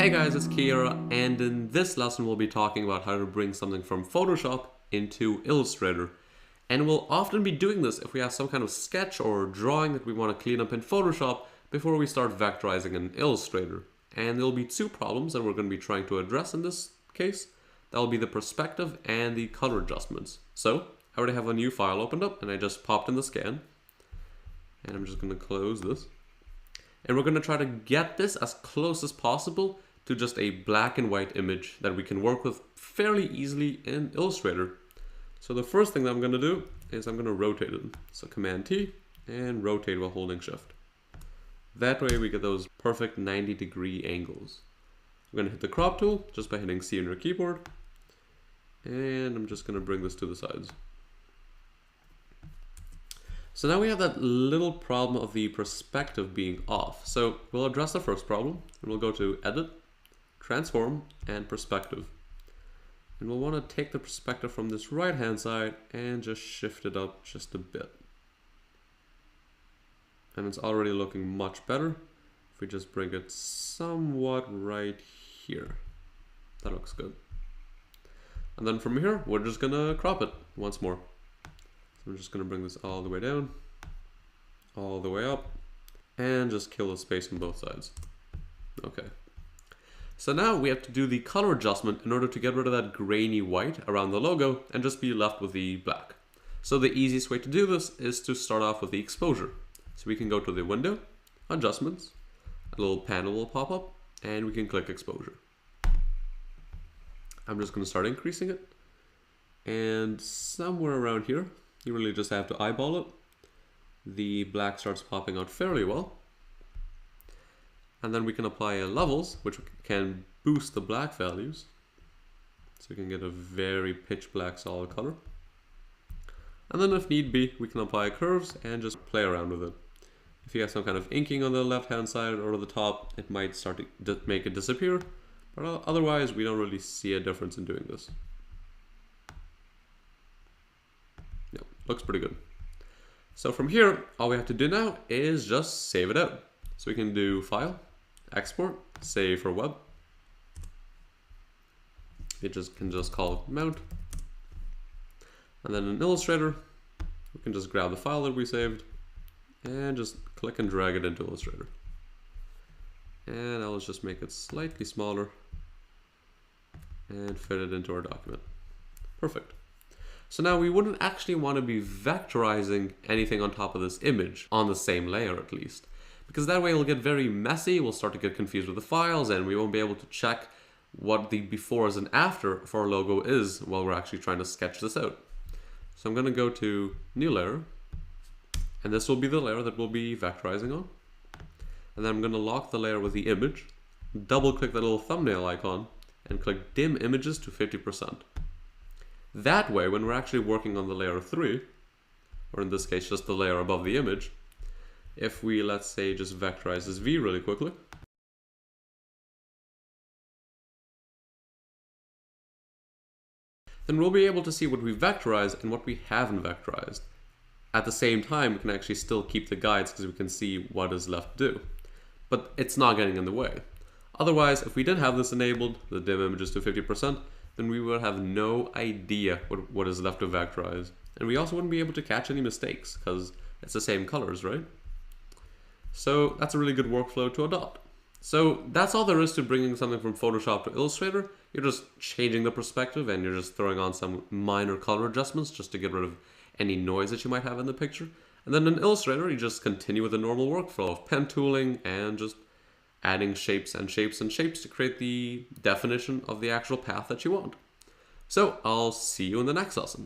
Hey guys, it's Kira, and in this lesson we'll be talking about how to bring something from Photoshop into Illustrator. And we'll often be doing this if we have some kind of sketch or drawing that we want to clean up in Photoshop before we start vectorizing in Illustrator. And there'll be two problems that we're going to be trying to address in this case. That'll be the perspective and the color adjustments. So, I already have a new file opened up and I just popped in the scan. And I'm just going to close this. And we're going to try to get this as close as possible to just a black and white image that we can work with fairly easily in Illustrator. So the first thing that I'm going to do is I'm going to rotate it. So Command T and rotate while holding Shift. That way we get those perfect 90-degree angles. I'm going to hit the crop tool just by hitting C on your keyboard. And I'm just going to bring this to the sides. So now we have that little problem of the perspective being off. So we'll address the first problem and we'll go to Edit, Transform, and Perspective. And we'll want to take the perspective from this right hand side and just shift it up just a bit. And it's already looking much better. If we just bring it somewhat right here, that looks good. And then from here, we're just gonna crop it once more. So I'm just going to bring this all the way down, all the way up, and just kill the space on both sides. Okay. So now we have to do the color adjustment in order to get rid of that grainy white around the logo and just be left with the black. So the easiest way to do this is to start off with the exposure. So we can go to the window, adjustments, a little panel will pop up, and we can click exposure. I'm just going to start increasing it. And somewhere around here, you really just have to eyeball it. The black starts popping out fairly well. And then we can apply levels, which can boost the black values. So we can get a very pitch black solid color. And then if need be, we can apply curves and just play around with it. If you have some kind of inking on the left hand side or the top, it might start to make it disappear. But otherwise, we don't really see a difference in doing this. Yeah, looks pretty good. So from here, all we have to do now is just save it out. So we can do File, Export, Save for Web. It can just call it Mount. And then in Illustrator, we can just grab the file that we saved and just click and drag it into Illustrator. And I'll just make it slightly smaller and fit it into our document. Perfect. So now we wouldn't actually want to be vectorizing anything on top of this image, on the same layer at least. Because that way it'll get very messy, we'll start to get confused with the files, and we won't be able to check what the befores and after for our logo is while we're actually trying to sketch this out. So I'm going to go to New Layer, and this will be the layer that we'll be vectorizing on. And then I'm going to lock the layer with the image, double click the little thumbnail icon, and click Dim Images to 50%. That way, when we're actually working on the layer 3, or in this case just the layer above the image, if we, let's say, just vectorize this V really quickly, then we'll be able to see what we vectorized and what we haven't vectorized. At the same time, we can actually still keep the guides because we can see what is left to do. But it's not getting in the way. Otherwise, if we didn't have this enabled, the dim images to 50%, then we would have no idea what is left to vectorize. And we also wouldn't be able to catch any mistakes because it's the same colors, right? So that's a really good workflow to adopt. So that's all there is to bringing something from Photoshop to Illustrator. You're just changing the perspective and you're just throwing on some minor color adjustments just to get rid of any noise that you might have in the picture. And then in Illustrator, you just continue with the normal workflow of pen tooling and just adding shapes and shapes and shapes to create the definition of the actual path that you want. So I'll see you in the next lesson.